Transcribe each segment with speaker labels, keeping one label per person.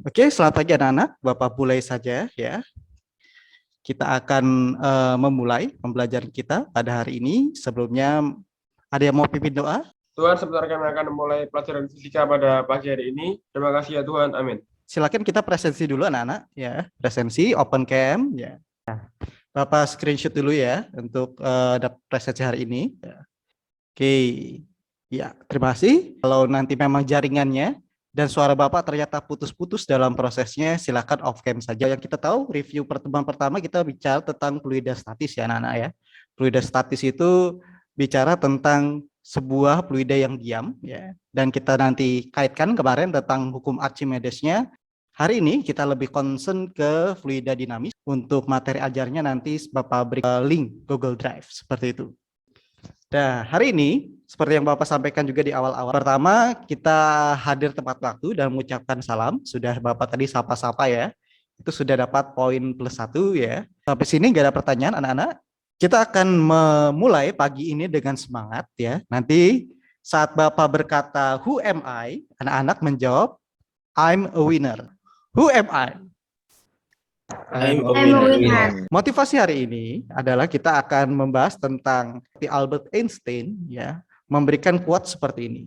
Speaker 1: Oke, selamat pagi anak-anak. Bapak mulai saja ya. Kita akan memulai pembelajaran kita pada hari ini. Sebelumnya, ada yang mau pimpin doa?
Speaker 2: Tuhan, sebentar kami akan memulai pelajaran fisika pada pagi hari ini. Terima kasih ya Tuhan, amin.
Speaker 1: Silakan kita presensi dulu anak-anak ya. Presensi, open cam ya. Bapak screenshot dulu ya untuk presensi hari ini. Oke, ya terima kasih. Kalau nanti memang jaringannya dan suara Bapak ternyata putus-putus dalam prosesnya, silakan off cam saja. Yang kita tahu, review pertemuan pertama kita bicara tentang fluida statis ya anak-anak ya. Fluida statis itu bicara tentang sebuah fluida yang diam ya. Dan kita nanti kaitkan kemarin tentang hukum Archimedesnya. Hari ini kita lebih concern ke fluida dinamis. Untuk materi ajarnya nanti Bapak beri link Google Drive seperti itu. Nah, hari ini seperti yang Bapak sampaikan juga di awal-awal. Pertama, kita hadir tepat waktu dan mengucapkan salam. Sudah Bapak tadi sapa-sapa ya. Itu sudah dapat poin +1 ya. Sampai sini nggak ada pertanyaan anak-anak. Kita akan memulai pagi ini dengan semangat ya. Nanti saat Bapak berkata, who am I? Anak-anak menjawab, I'm a winner. Who am I?
Speaker 2: I'm a winner.
Speaker 1: Motivasi hari ini adalah kita akan membahas tentang Albert Einstein ya, memberikan quote seperti ini.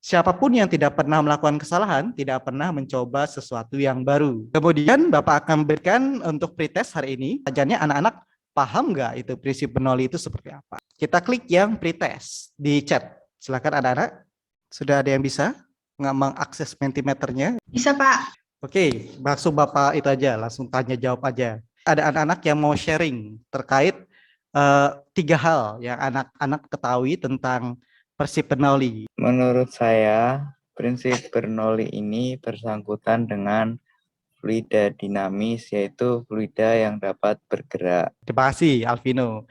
Speaker 1: Siapapun yang tidak pernah melakukan kesalahan tidak pernah mencoba sesuatu yang baru. Kemudian Bapak akan berikan untuk pretest hari ini. Ajarnya anak-anak paham nggak itu prinsip Bernoulli itu seperti apa? Kita klik yang pretest di chat. Silakan anak-anak. Sudah ada yang bisa nggak mengakses Mentimeternya?
Speaker 3: Bisa, Pak.
Speaker 1: Oke, langsung Bapak itu aja, langsung tanya jawab aja. Ada anak-anak yang mau sharing terkait 3 hal yang anak-anak ketahui tentang prinsip Bernoulli.
Speaker 4: Menurut saya, prinsip Bernoulli ini bersangkutan dengan fluida dinamis, yaitu fluida yang dapat bergerak.
Speaker 1: Terima kasih, Alvino.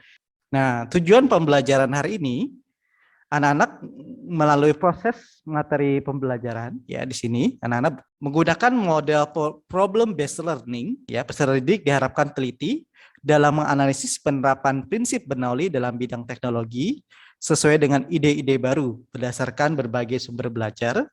Speaker 1: Nah, tujuan pembelajaran hari ini, anak-anak melalui proses materi pembelajaran ya di sini anak-anak menggunakan model problem based learning ya. Peserta didik diharapkan teliti dalam menganalisis penerapan prinsip Bernoulli dalam bidang teknologi sesuai dengan ide-ide baru berdasarkan berbagai sumber belajar.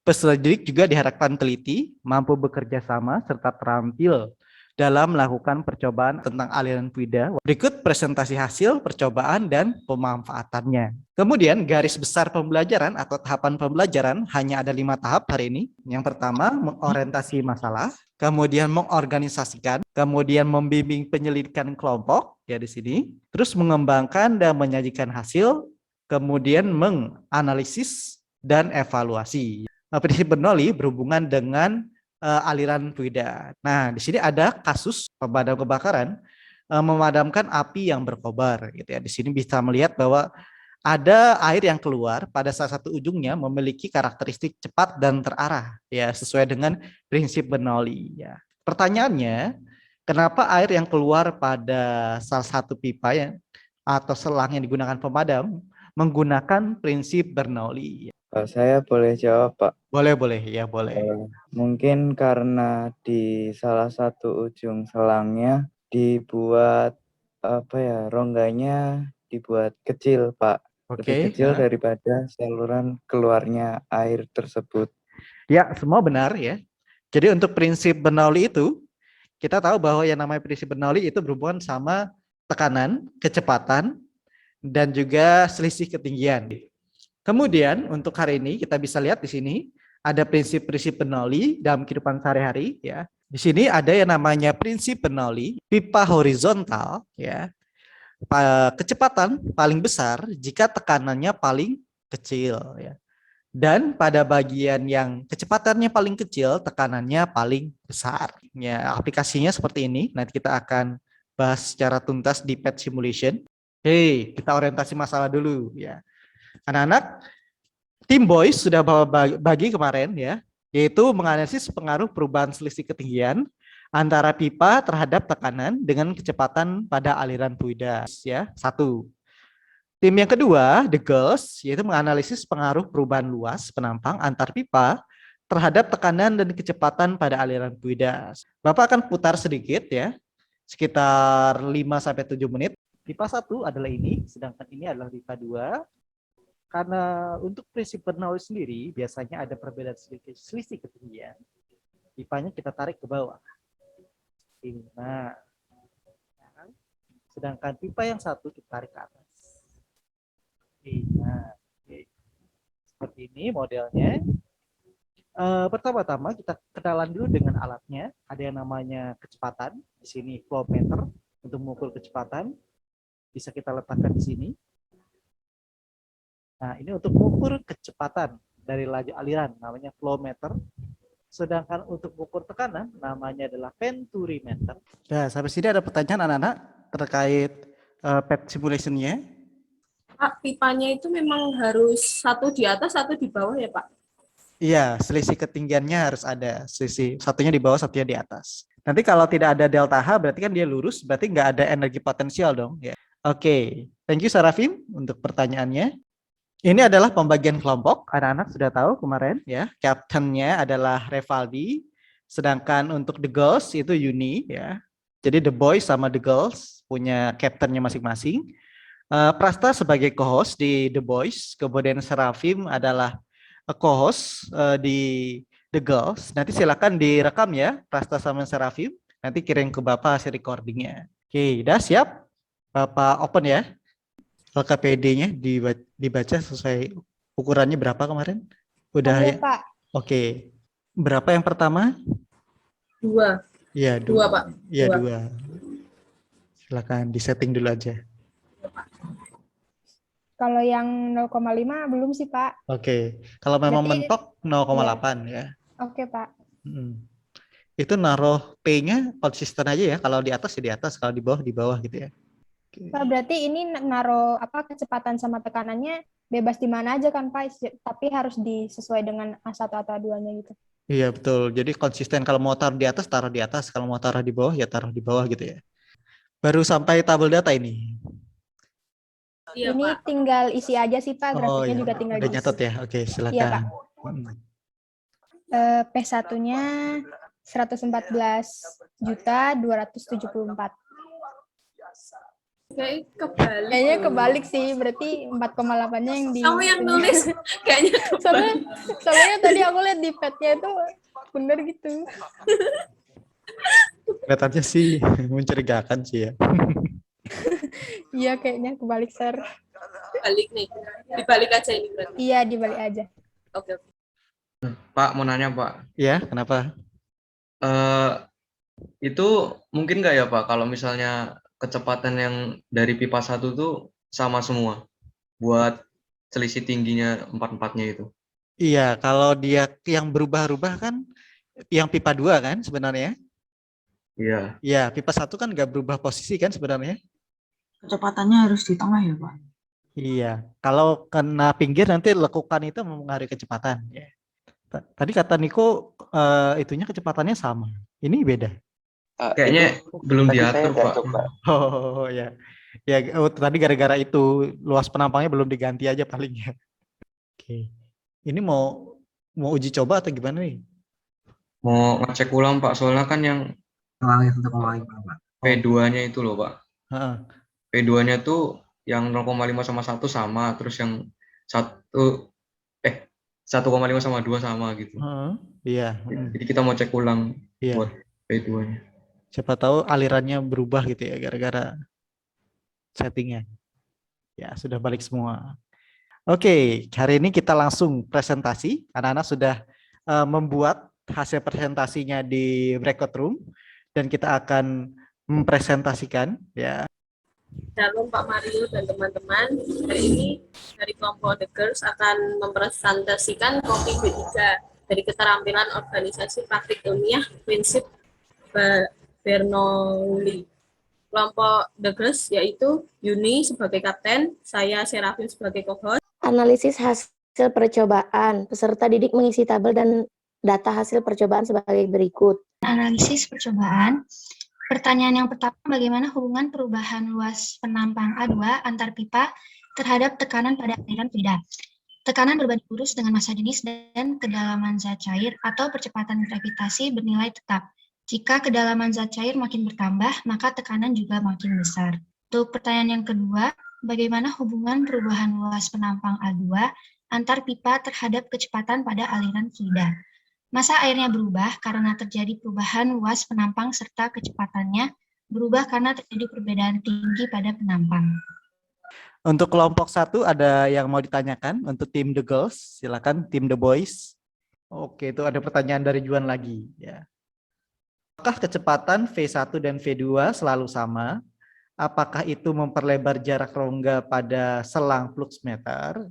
Speaker 1: Peserta didik juga diharapkan teliti, mampu bekerja sama serta terampil dalam melakukan percobaan tentang aliran fluida. Berikut presentasi hasil percobaan dan pemanfaatannya. Kemudian garis besar pembelajaran atau tahapan pembelajaran hanya ada 5 tahap hari ini. Yang pertama mengorientasi masalah, kemudian mengorganisasikan, kemudian membimbing penyelidikan kelompok ya di sini, terus mengembangkan dan menyajikan hasil, kemudian menganalisis dan evaluasi. Prinsip Bernoulli berhubungan dengan aliran fluida. Nah, di sini ada kasus pemadam kebakaran memadamkan api yang berkobar gitu ya. Di sini bisa melihat bahwa ada air yang keluar pada salah satu ujungnya memiliki karakteristik cepat dan terarah ya, sesuai dengan prinsip Bernoulli ya. Pertanyaannya, kenapa air yang keluar pada salah satu pipa yang atau selang yang digunakan pemadam menggunakan prinsip Bernoulli?
Speaker 4: Saya boleh jawab, Pak?
Speaker 1: Boleh ya, boleh.
Speaker 4: Mungkin karena di salah satu ujung selangnya dibuat rongganya dibuat kecil, Pak. Lebih kecil daripada saluran keluarnya air tersebut.
Speaker 1: Ya, semua benar ya. Jadi untuk prinsip Bernoulli itu, kita tahu bahwa yang namanya prinsip Bernoulli itu berhubungan sama tekanan, kecepatan, dan juga selisih ketinggian. Kemudian untuk hari ini kita bisa lihat di sini ada prinsip-prinsip Bernoulli dalam kehidupan sehari-hari ya. Di sini ada yang namanya prinsip Bernoulli, pipa horizontal ya. Kecepatan paling besar jika tekanannya paling kecil ya. Dan pada bagian yang kecepatannya paling kecil, tekanannya paling besar. Ya, aplikasinya seperti ini. Nanti kita akan bahas secara tuntas di PET simulation. Oke, kita orientasi masalah dulu ya. Anak-anak, tim Boys sudah bawa bagi kemarin ya, yaitu menganalisis pengaruh perubahan selisih ketinggian antara pipa terhadap tekanan dengan kecepatan pada aliran fluida ya. 1. Tim yang kedua, The Girls, yaitu menganalisis pengaruh perubahan luas penampang antar pipa terhadap tekanan dan kecepatan pada aliran fluida. Bapak akan putar sedikit ya, sekitar 5-7 menit. Pipa 1 adalah ini, sedangkan ini adalah pipa 2. Karena untuk prinsip Bernoulli sendiri biasanya ada perbedaan selisih ketinggian. pipanya kita tarik ke bawah. Ini. Nah, sedangkan pipa yang satu kita tarik ke atas. Nah, oke. Seperti ini modelnya. Pertama-tama kita kenalan dulu dengan alatnya. Ada yang namanya kecepatan. Di sini flow meter untuk mengukur kecepatan. Bisa kita letakkan di sini. Nah, ini untuk mengukur kecepatan dari laju aliran, namanya flow meter. Sedangkan untuk mengukur tekanan, namanya adalah venturimeter. Nah, sampai sini ada pertanyaan anak-anak terkait PET simulation-nya.
Speaker 3: Pak, pipanya itu memang harus satu di atas, satu di bawah ya Pak?
Speaker 1: Iya, selisih ketinggiannya harus ada. Selisih satunya di bawah, satunya di atas. Nanti kalau tidak ada delta H, berarti kan dia lurus, berarti nggak ada energi potensial dong. Ya. Oke, thank you Sarafim untuk pertanyaannya. Ini adalah pembagian kelompok. Anak-anak sudah tahu kemarin ya. Kaptennya adalah Revaldi, sedangkan untuk the girls itu Yuni ya. Jadi the boys sama the girls punya kaptennya masing-masing. Prasta sebagai co-host di the boys, kemudian Serafim adalah co-host di the girls. Nanti silakan direkam ya Prasta sama Serafim. Nanti kirim ke Bapak hasil recordingnya. Oke, udah siap? Bapak open ya. LKPD-nya dibaca sesuai ukurannya berapa kemarin? Udah ya?
Speaker 3: Pak.
Speaker 1: Oke. Berapa yang pertama?
Speaker 3: 2.
Speaker 1: Iya,
Speaker 3: 2 Pak.
Speaker 1: Iya,
Speaker 3: 2.
Speaker 1: 2. Silakan disetting dulu aja.
Speaker 5: Kalau yang 0,5 belum sih, Pak.
Speaker 1: Oke. Kalau memang
Speaker 5: Berarti-
Speaker 1: mentok 0,8 ya.
Speaker 5: Oke, Pak.
Speaker 1: Itu naruh P-nya konsisten aja ya. Kalau di atas ya di atas, kalau di bawah gitu ya. Oke.
Speaker 5: Pak, berarti ini naruh kecepatan sama tekanannya bebas di mana aja kan, Pak? Tapi harus disesuai dengan A1 atau A2-nya gitu.
Speaker 1: Iya betul. Jadi konsisten. Kalau mau taruh di atas, taruh di atas. Kalau mau taruh di bawah, ya taruh di bawah gitu ya. Baru sampai tabel data ini.
Speaker 3: Iya,
Speaker 5: Ini
Speaker 3: Pak.
Speaker 5: tinggal isi aja sih, Pak. Grafiknya
Speaker 1: iya.
Speaker 5: juga tinggal
Speaker 1: Udah
Speaker 5: diisi.
Speaker 1: nyatet ya. Oke, silakan.
Speaker 5: Iya, Pak. P1-nya 114.274.
Speaker 3: Kayak kebalik.
Speaker 5: Kayaknya kebalik sih, berarti 4,8-nya yang di...
Speaker 3: Kamu yang nulis kayaknya kebalik.
Speaker 5: soalnya tadi aku lihat di pad-nya itu bener gitu.
Speaker 1: Kelihatannya sih mencurigakan sih ya.
Speaker 5: Iya, kayaknya kebalik, Sir.
Speaker 3: Balik nih. Dibalik aja ini berarti.
Speaker 5: Iya, dibalik aja.
Speaker 3: Oke.
Speaker 6: Pak, mau nanya Pak,
Speaker 1: Ya, kenapa?
Speaker 6: itu mungkin nggak ya Pak, kalau misalnya kecepatan yang dari pipa 1 tuh sama semua, buat selisih tingginya empat-empatnya itu?
Speaker 1: Iya, kalau dia yang berubah-ubah kan yang pipa 2 kan sebenarnya.
Speaker 6: Iya.
Speaker 1: Iya, pipa 1 kan nggak berubah posisi kan sebenarnya.
Speaker 7: Kecepatannya harus di tengah ya, Pak?
Speaker 1: Iya, kalau kena pinggir nanti lekukan itu mempengaruhi kecepatan. Ya. Tadi kata Niko itunya kecepatannya sama. Ini beda.
Speaker 6: Kayaknya belum diatur Pak.
Speaker 1: Oh ya, ya tadi gara-gara itu luas penampangnya belum diganti aja paling ya. Oke, ini mau uji coba atau gimana nih?
Speaker 6: Mau ngecek ulang Pak, soalnya kan yang
Speaker 7: Untuk ulangi, Pak.
Speaker 6: P2-nya itu loh Pak.
Speaker 1: Heeh.
Speaker 6: P2-nya tuh yang 0,5 sama 1 sama, terus yang 1,5 sama 2 sama gitu.
Speaker 1: Iya.
Speaker 6: Jadi kita mau cek ulang
Speaker 1: Iya.
Speaker 6: buat P2-nya.
Speaker 1: Siapa tahu alirannya berubah gitu ya gara-gara settingnya. Ya sudah balik semua. Oke, hari ini kita langsung presentasi. Anak-anak sudah membuat hasil presentasinya di breakout room dan kita akan mempresentasikan ya.
Speaker 3: Shalom Pak Mario dan teman-teman. Hari ini dari kelompok The Girls akan mempresentasikan topik B3 dari keterampilan organisasi praktik ilmiah prinsip Bernoulli. Kelompok The Girls yaitu Yuni sebagai kapten, saya Serafim sebagai co-host.
Speaker 8: Analisis hasil percobaan. Peserta didik mengisi tabel dan data hasil percobaan sebagai berikut.
Speaker 9: Analisis percobaan. Pertanyaan yang pertama, bagaimana hubungan perubahan luas penampang A2 antar pipa terhadap tekanan pada aliran fluida? Tekanan berbanding lurus dengan massa jenis dan kedalaman zat cair atau percepatan gravitasi bernilai tetap. Jika kedalaman zat cair makin bertambah, maka tekanan juga makin besar. Untuk pertanyaan yang kedua, bagaimana hubungan perubahan luas penampang A2 antar pipa terhadap kecepatan pada aliran fluida? Massa airnya berubah karena terjadi perubahan luas penampang serta kecepatannya berubah karena terjadi perbedaan tinggi pada penampang.
Speaker 1: Untuk kelompok 1 ada yang mau ditanyakan untuk tim The Girls, silakan tim The Boys. Oke, itu ada pertanyaan dari Juan lagi ya. Apakah kecepatan V1 dan V2 selalu sama? Apakah itu memperlebar jarak rongga pada selang fluxmeter?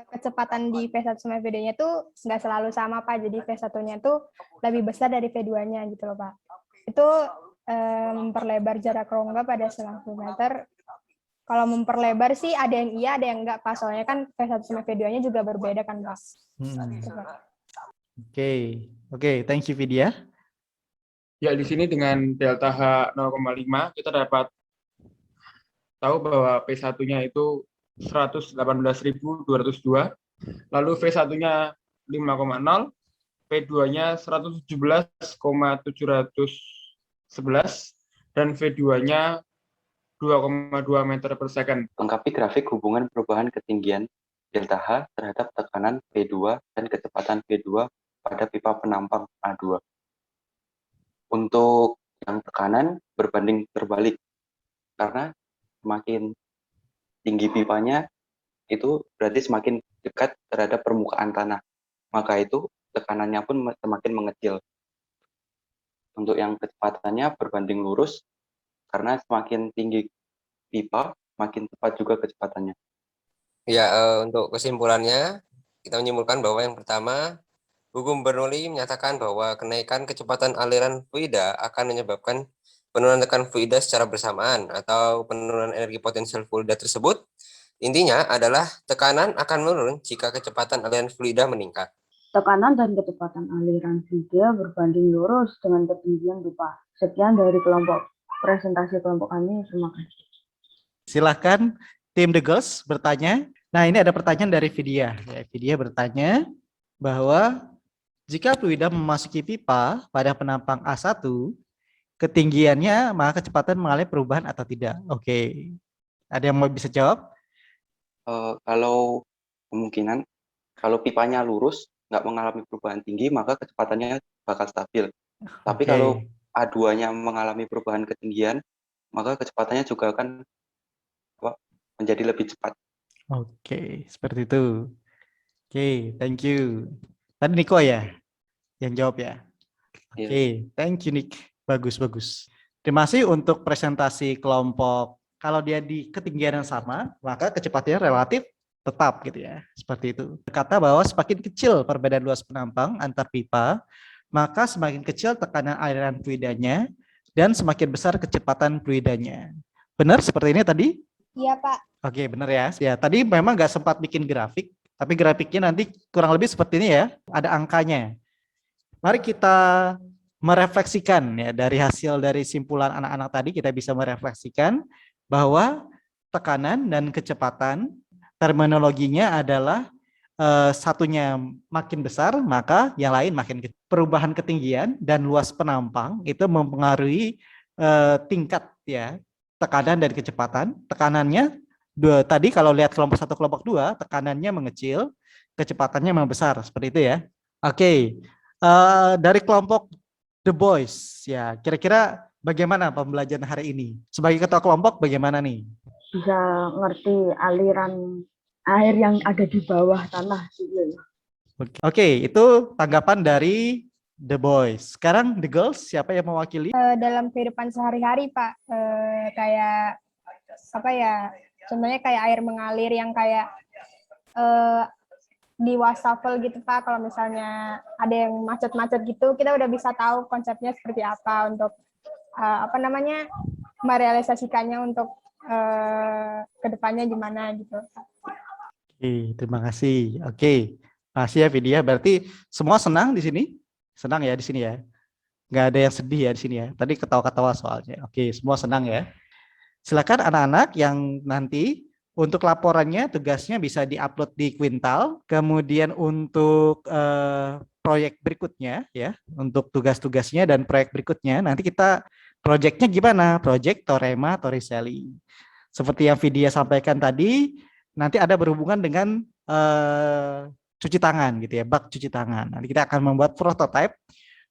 Speaker 5: Kecepatan di V1 sama V2-nya tuh nggak selalu sama, Pak. Jadi V1-nya tuh lebih besar dari V2-nya gitu loh, Pak. Itu memperlebar jarak rongga pada selang fluxmeter. Kalau memperlebar sih ada yang iya, ada yang enggak, Pak. Soalnya kan V1 sama V2-nya juga berbeda kan, Pak. Gitu, Pak.
Speaker 1: Oke, thank you Vidya.
Speaker 2: Ya, di sini dengan delta H 0,5 kita dapat tahu bahwa P1-nya itu 118.202, lalu V1-nya 5,0, V2-nya 117,711, dan V2-nya 2,2 meter per second.
Speaker 10: Lengkapi grafik hubungan perubahan ketinggian delta H terhadap tekanan V2 dan kecepatan V2 pada pipa penampang A2. Untuk yang tekanan berbanding terbalik, karena semakin tinggi pipanya, itu berarti semakin dekat terhadap permukaan tanah. Maka itu tekanannya pun semakin mengecil. Untuk yang kecepatannya berbanding lurus, karena semakin tinggi pipa, makin cepat juga kecepatannya.
Speaker 11: Ya, untuk kesimpulannya, kita menyimpulkan bahwa yang pertama, hukum Bernoulli menyatakan bahwa kenaikan kecepatan aliran fluida akan menyebabkan penurunan tekanan fluida secara bersamaan atau penurunan energi potensial fluida tersebut. Intinya adalah tekanan akan menurun jika kecepatan aliran fluida meningkat.
Speaker 7: Tekanan dan kecepatan aliran fluida berbanding lurus dengan ketinggian pipa. Sekian dari presentasi kelompok kami. Terima kasih.
Speaker 1: Silakan tim The Girls bertanya. Nah, ini ada pertanyaan dari Vidya. Ya, Vidya bertanya bahwa jika fluida memasuki pipa pada penampang A1, ketinggiannya maka kecepatan mengalami perubahan atau tidak? Oke. Ada yang mau bisa jawab?
Speaker 10: Kalau kemungkinan, kalau pipanya lurus, nggak mengalami perubahan tinggi, maka kecepatannya bakal stabil. Tapi kalau A2-nya mengalami perubahan ketinggian, maka kecepatannya juga akan menjadi lebih cepat.
Speaker 1: Oke, seperti itu. Oke, thank you. Tadi Niko ya yang jawab ya. Oke, thank you Nick. Bagus. Terima kasih untuk presentasi kelompok. Kalau dia di ketinggian yang sama, maka kecepatannya relatif tetap gitu ya. Seperti itu. Berkata bahwa semakin kecil perbedaan luas penampang antar pipa, maka semakin kecil tekanan aliran fluidanya dan semakin besar kecepatan fluidanya. Benar seperti ini tadi?
Speaker 5: Iya, Pak.
Speaker 1: Oke, benar ya. Ya, tadi memang nggak sempat bikin grafik, tapi grafiknya nanti kurang lebih seperti ini ya. Ada angkanya. Mari kita merefleksikan ya dari hasil dari simpulan anak-anak tadi, kita bisa merefleksikan bahwa tekanan dan kecepatan terminologinya adalah satunya makin besar maka yang lain makin kecil. Perubahan ketinggian dan luas penampang itu mempengaruhi tingkat ya tekanan dan kecepatan. Tekanannya tadi kalau lihat kelompok 1 kelompok 2 tekanannya mengecil, kecepatannya membesar seperti itu ya. Oke. Dari kelompok The Boys ya, kira-kira bagaimana pembelajaran hari ini? Sebagai ketua kelompok bagaimana nih?
Speaker 7: Bisa ngerti aliran air yang ada di bawah tanah.
Speaker 1: Oke, itu tanggapan dari The Boys. Sekarang The Girls, siapa yang mewakili?
Speaker 5: Dalam kehidupan sehari-hari, Pak, kayak apa ya? Contohnya kayak air mengalir yang kayak di wastafel gitu, Pak. Kalau misalnya ada yang macet-macet gitu, kita udah bisa tahu konsepnya seperti apa untuk merealisasikannya untuk kedepannya gimana gitu.
Speaker 1: Oke, terima kasih. Oke, makasih ya Vidya. Berarti semua senang di sini? Senang ya di sini ya? Nggak ada yang sedih ya di sini ya? Tadi ketawa-ketawa soalnya. Oke, semua senang ya. Silakan anak-anak yang nanti untuk laporannya, tugasnya bisa diupload di Quintal. Kemudian untuk proyek berikutnya ya, untuk tugas-tugasnya dan proyek berikutnya, nanti kita proyeknya gimana? Proyek Torema Torricelli. Seperti yang Vidya sampaikan tadi, nanti ada berhubungan dengan cuci tangan gitu ya, bak cuci tangan. Nanti kita akan membuat prototipe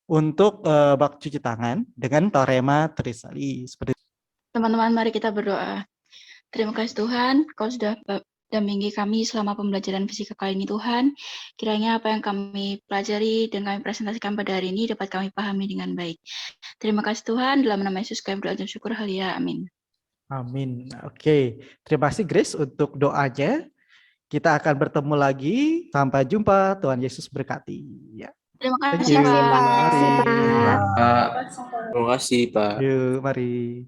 Speaker 1: untuk bak cuci tangan dengan teorema Trisali seperti itu.
Speaker 12: Teman-teman, mari kita berdoa. Terima kasih Tuhan, Kau sudah dampingi kami selama pembelajaran fisika kali ini Tuhan. Kiranya apa yang kami pelajari dan kami presentasikan pada hari ini dapat kami pahami dengan baik. Terima kasih Tuhan, dalam nama Yesus kami berdoa dan syukur, haleluya, amin.
Speaker 1: Amin. Oke, terima kasih Grace untuk doanya. Kita akan bertemu lagi. Sampai jumpa. Tuhan Yesus berkati. Ya.
Speaker 12: Terima
Speaker 1: Thank
Speaker 12: kasih
Speaker 1: you.
Speaker 12: Pak.
Speaker 1: Mari.
Speaker 11: Terima kasih, Pak.
Speaker 1: Yuk, mari.